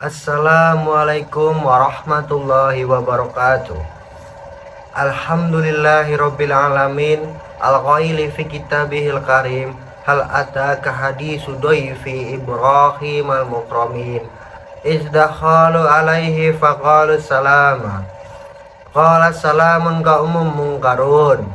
Assalamualaikum warahmatullahi wabarakatuh. Alhamdulillahirabbil alamin. Al-qaili fi kitabihil karim. Hal ataka hadisu dhaifi Ibrahim al-mukramin. Izdakhalu alaihi faqalu salama. Qala salamun qaumun munkarun.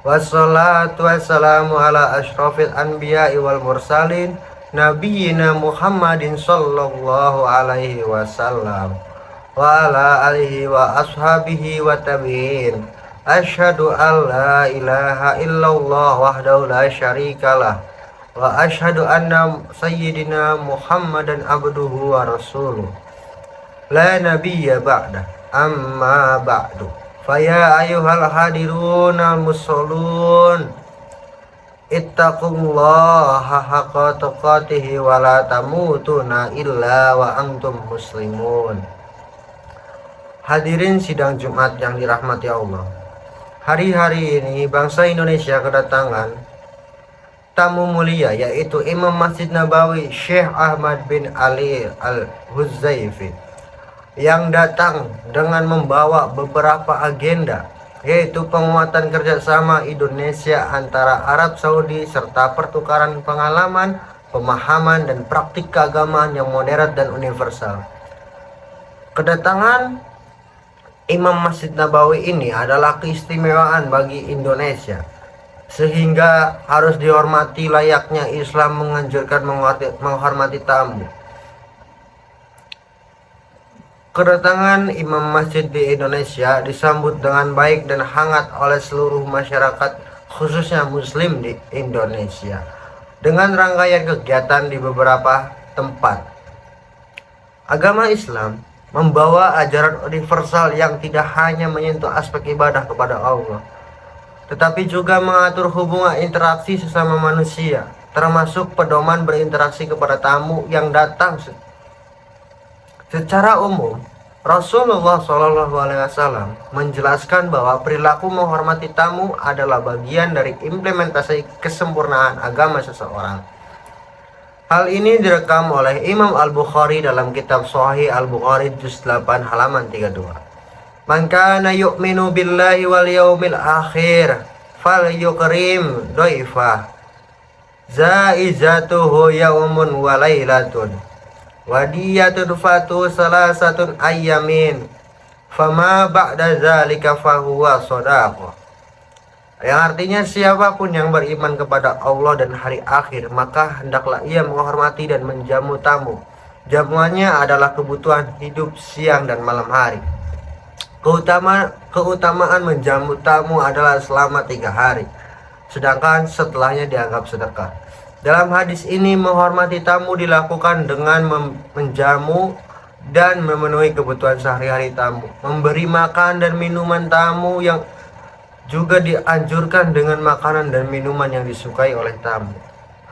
Wassalatu wassalamu ala asyrafil anbiya'i wal mursalin Nabiyyina Muhammadin sallallahu alaihi wasallam wa ala alihi wa ashabihi wa tabi'in. Asyhadu an la ilaha illallah wahdahu la syarikalah wa asyhadu anna sayyidina Muhammadan abduhu wa rasuluh la nabiyya ba'da. Amma ba'du, faya ayyuhal hadirun al-musallun ittaqullaha haqqa tuqatih wa la tamutunna illa wa antum muslimun. Hadirin sidang Jumat yang dirahmati Allah, hari-hari ini bangsa Indonesia kedatangan tamu mulia, yaitu Imam Masjid Nabawi Syekh Ahmad bin Ali Al-Huzaifi, yang datang dengan membawa beberapa agenda, yaitu penguatan kerjasama Indonesia antara Arab Saudi serta pertukaran pengalaman, pemahaman, dan praktik keagamaan yang modern dan universal. Kedatangan Imam Masjid Nabawi ini adalah keistimewaan bagi Indonesia, sehingga harus dihormati layaknya Islam menganjurkan menghormati tamu. Kedatangan Imam Masjid di Indonesia disambut dengan baik dan hangat oleh seluruh masyarakat, khususnya Muslim di Indonesia, dengan rangkaian kegiatan di beberapa tempat. Agama Islam membawa ajaran universal yang tidak hanya menyentuh aspek ibadah kepada Allah, tetapi juga mengatur hubungan interaksi sesama manusia, termasuk pedoman berinteraksi kepada tamu yang datang. Secara umum, Rasulullah SAW menjelaskan bahwa perilaku menghormati tamu adalah bagian dari implementasi kesempurnaan agama seseorang. Hal ini direkam oleh Imam Al-Bukhari dalam kitab Sahih Al-Bukhari juz 8 halaman 32. Man kana yu'minu billahi wal yaumil akhir falyukrim dhaifah. Zaizatuhu yaumun wa lailatun. Wadiyatun fatu salasatun ayyamin fama ba'da zalika fahuwa shadaqah. Yang artinya, siapapun yang beriman kepada Allah dan hari akhir, maka hendaklah ia menghormati dan menjamu tamu. Jamuannya adalah kebutuhan hidup siang dan malam hari. Keutamaan menjamu tamu adalah selama 3 hari, sedangkan setelahnya dianggap sedekah. Dalam hadis ini, menghormati tamu dilakukan dengan menjamu dan memenuhi kebutuhan sehari-hari tamu, memberi makan dan minuman tamu, yang juga dianjurkan dengan makanan dan minuman yang disukai oleh tamu,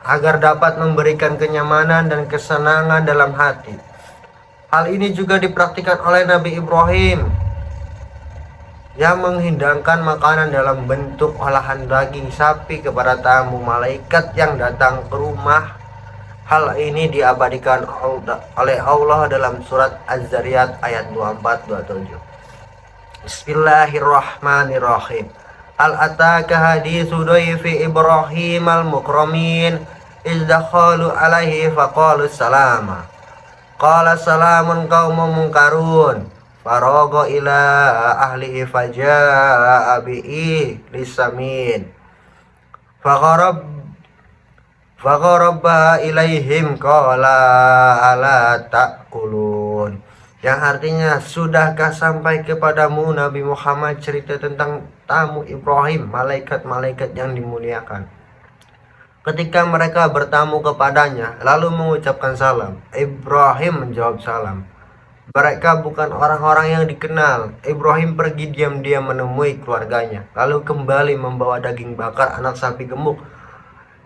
agar dapat memberikan kenyamanan dan kesenangan dalam hati. Hal ini juga dipraktikkan oleh Nabi Ibrahim, yang menghidangkan makanan dalam bentuk olahan daging sapi kepada tamu malaikat yang datang ke rumah. Hal ini diabadikan oleh Allah dalam surat Az-Zariyat ayat 24-27. Bismillahirrahmanirrahim. Hal ataka hadisu dhaifi Ibrahim al-mukramin. Izdakhalu alaihi faqalu salama. Qala salamun qaumun munkarun. Faragha ila ahlihi faja'a bi'i lisamin fagharaba ilaihim qala ala ta'kulun. Yang artinya, sudahkah sampai kepadamu Nabi Muhammad cerita tentang tamu Ibrahim, malaikat-malaikat yang dimuliakan? Ketika mereka bertamu kepadanya lalu mengucapkan salam, Ibrahim menjawab salam. Mereka bukan orang-orang yang dikenal. Ibrahim pergi diam-diam menemui keluarganya, lalu kembali membawa daging bakar anak sapi gemuk.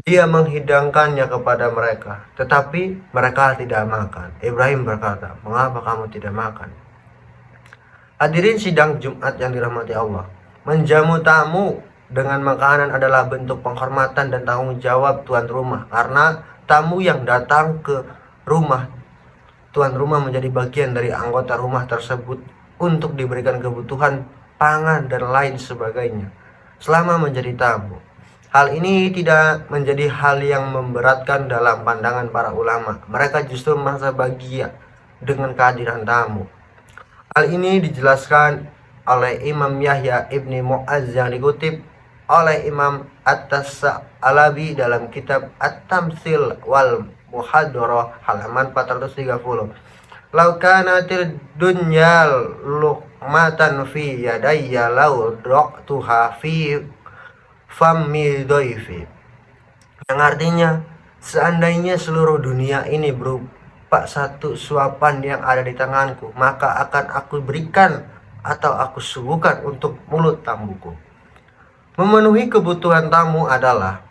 Dia menghidangkannya kepada mereka, tetapi mereka tidak makan. Ibrahim berkata, "Mengapa kamu tidak makan?" Hadirin sidang Jumat yang dirahmati Allah, menjamu tamu dengan makanan adalah bentuk penghormatan dan tanggung jawab tuan rumah, karena tamu yang datang ke rumah tuan rumah menjadi bagian dari anggota rumah tersebut untuk diberikan kebutuhan pangan dan lain sebagainya selama menjadi tamu. Hal ini tidak menjadi hal yang memberatkan dalam pandangan para ulama. Mereka justru merasa bahagia dengan kehadiran tamu. Hal ini dijelaskan oleh Imam Yahya ibni Mu'az yang dikutip oleh Imam At-Tasa'alabi dalam kitab At-Tamsil wal Muhadarah halaman 430. Lau kanatil dunyal luqmatan fi yadayya lau raqtuha fi fammi dhaifi. Yang artinya, seandainya seluruh dunia ini berupa satu suapan yang ada di tanganku, maka akan aku berikan atau aku suguhkan untuk mulut tamuku. Memenuhi kebutuhan tamu adalah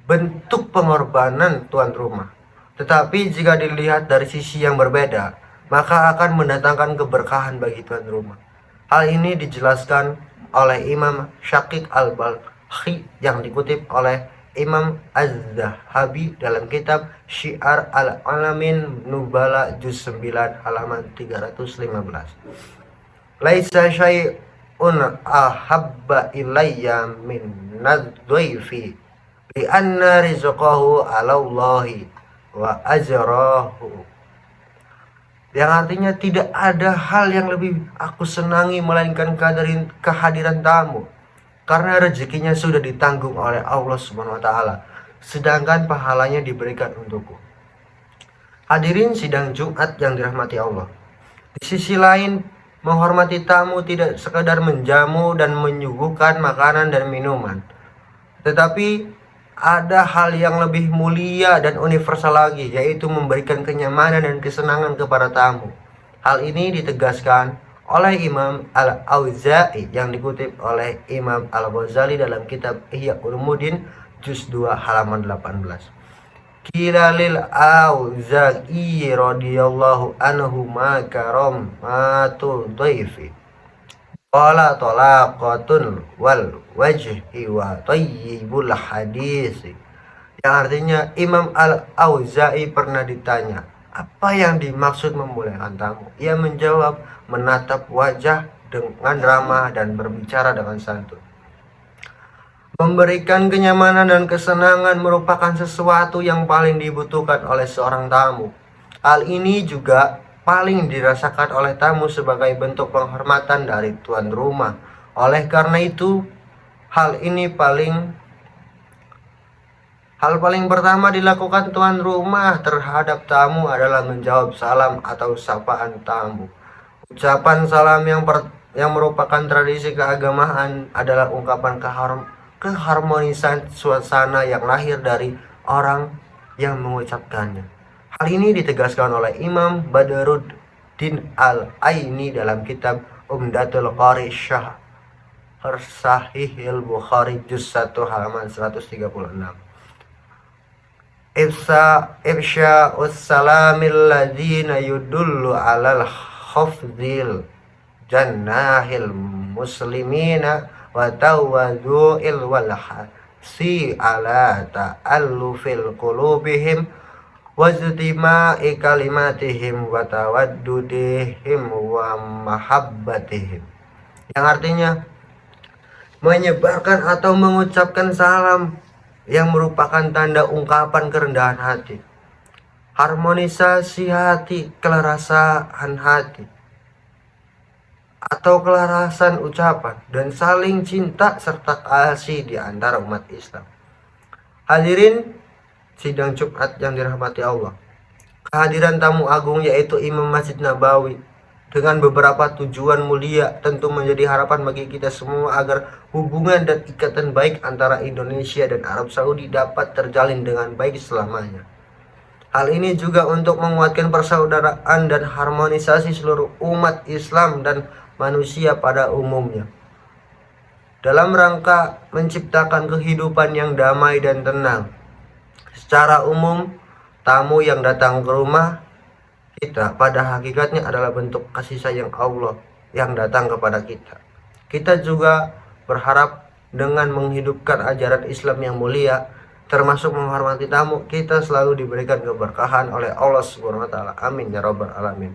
bentuk pengorbanan tuan rumah. Tetapi jika dilihat dari sisi yang berbeda, maka akan mendatangkan keberkahan bagi tuan rumah. Hal ini dijelaskan oleh Imam Syaqiq al-Balkhi yang dikutip oleh Imam Az-Zahabi dalam kitab Syiar al-Alamin Nubala juz 9 halaman 315. Laisa syai'un ahabba ilayya min nadhaifi li anna rizqahu 'ala Allahi wa ajrahu. Yang artinya tidak ada hal yang lebih aku senangi melainkan kehadiran tamu, karena rezekinya sudah ditanggung oleh Allah Subhanahu wa taala, sedangkan pahalanya diberikan untukku. Hadirin sidang Jumat yang dirahmati Allah. Di sisi lain, menghormati tamu tidak sekadar menjamu dan menyuguhkan makanan dan minuman, tetapi ada hal yang lebih mulia dan universal lagi, yaitu memberikan kenyamanan dan kesenangan kepada tamu. Hal ini ditegaskan oleh Imam Al-Auza'i yang dikutip oleh Imam Al-Ghazali dalam kitab Ihya Ulumuddin juz 2 halaman 18. Qila lil Auza'i radhiyallahu anhu ma karamatu dhaifi qala talaqatun wal wajhi wa tayyibul hadis. Yang artinya, Imam Al-Auza'i pernah ditanya, apa yang dimaksud memuliakan tamu? Ia menjawab, menatap wajah dengan ramah dan berbicara dengan santun. Memberikan kenyamanan dan kesenangan merupakan sesuatu yang paling dibutuhkan oleh seorang tamu. Hal ini juga paling dirasakan oleh tamu sebagai bentuk penghormatan dari tuan rumah. Oleh karena itu, hal paling pertama dilakukan tuan rumah terhadap tamu adalah menjawab salam atau sapaan tamu. Ucapan salam yang merupakan tradisi keagamaan adalah ungkapan keharmonisan suasana yang lahir dari orang yang mengucapkannya. Hal ini ditegaskan oleh Imam Badruddin Al-Aini dalam kitab Umdatul Qari Sharh Sahihil Bukhari juz 1 halaman 136. Ifsya'us salamil ladzina yudullu 'alal khafdil jannahil muslimina wa tawaddu'il wal hasi 'ala ta'allufil qulubihim wajtima'i kalimatihim wa tawaddudihim wa mahabbatihim. Yang artinya, menyebarkan atau mengucapkan salam yang merupakan tanda ungkapan kerendahan hati, harmonisasi hati, kelarasan hati atau kelarasan ucapan, dan saling cinta serta kasih di antara umat Islam. Hadirin sidang Jumat yang dirahmati Allah, kehadiran tamu agung yaitu Imam Masjid Nabawi dengan beberapa tujuan mulia tentu menjadi harapan bagi kita semua agar hubungan dan ikatan baik antara Indonesia dan Arab Saudi dapat terjalin dengan baik selamanya. Hal ini juga untuk menguatkan persaudaraan dan harmonisasi seluruh umat Islam dan manusia pada umumnya, dalam rangka menciptakan kehidupan yang damai dan tenang. Secara umum, tamu yang datang ke rumah kita pada hakikatnya adalah bentuk kasih sayang Allah yang datang kepada kita. Kita juga berharap dengan menghidupkan ajaran Islam yang mulia, termasuk menghormati tamu, kita selalu diberikan keberkahan oleh Allah Subhanahu wa taala. Amin ya rabbal alamin.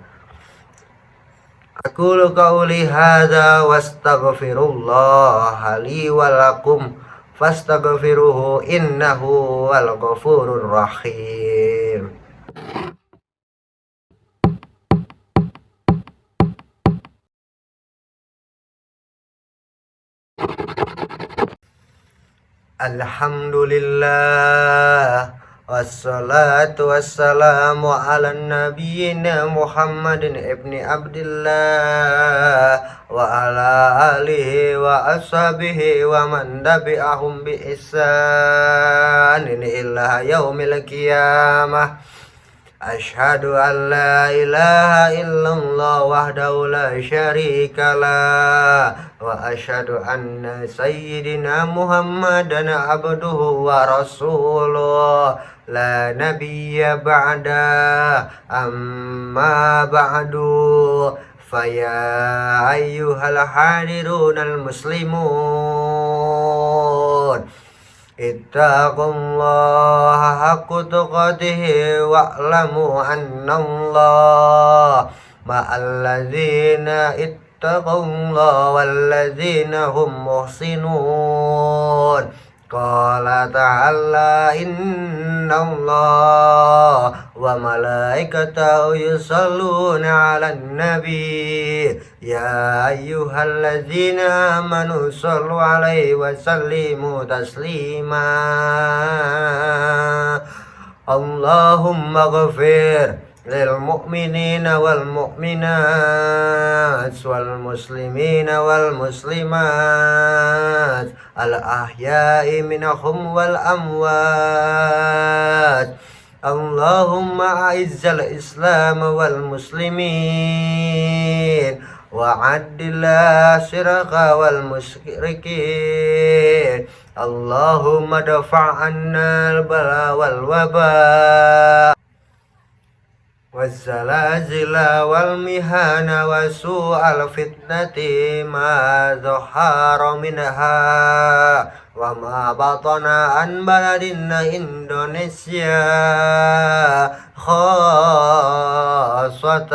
Aqulu qauli hadza wastaghfirullah li wa lakum fastaghfiruhu innahu wal ghafurur rahim. Alhamdulillah wassalatu wassalamu ala nabiyyina Muhammadin ibni Abdillah wa ala alihi wa ashabihi wa man tabi'ahum bi ihsanin ila yaumil qiyamah. Asyhadu an la ilaha illallah wahdahu la syarika lah wa asyhadu anna sayyidina Muhammadan abduhu wa rasuluh la nabiyya ba'da amma ba'du faya ayyuhal hadirun al muslimun ittaqullaha haqqa tuqatih wa'lamu annallaha ma'al ladzina ittaqullaha wal ladzina hum muhsinun. Qala ta'ala innallaha wa malaikatahu yusholluna 'alan nabi ya ayyuhalladzina amanu shollu 'alaihi wa sallimu taslima. Allahumma ghafir lil mu'minina wal mu'minat wal muslimina wal muslimat al ahya'i minhum wal amwat. Allahumma a'izzal islam wal muslimin wa adila syiraka wal musyrikin. Allahumma dafa'anna al bala wal waba wazzalazila wal mihana wa su'al fitnati ma zahara minha wa ma batana an baladina Indonesia khaswatan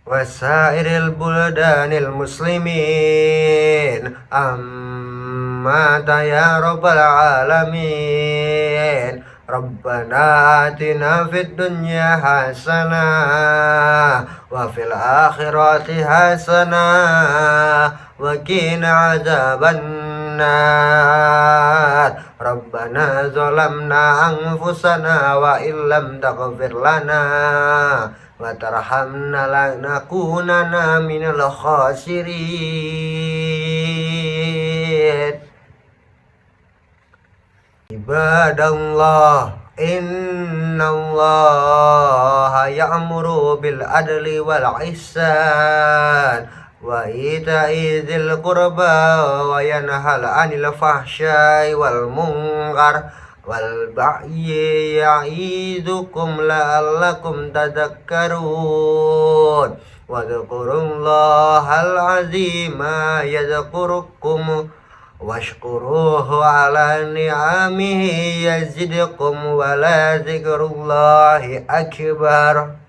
wasairil buldanil muslimin amma ya rabbal alamin. Rabbana atina fid dunya hasanah wa fil akhirati hasanah wa qina adzabannar. Rabbana zalamna anfusana wa illam taghfir lana wa tarhamna lanakunanna minal khasirin. Ibadallah, innallaha ya'muru bil adli wal ihsan wa ita'i dzil qurba wa yanhal 'anil fahsya'i wal munkar wal bagyi ya'idukum la'allakum tadhakkarun. Wadhkurullahal 'azima yadhkurukum washkuruhu ala ni'amihi yazidkum wa la zikrullahi akbar.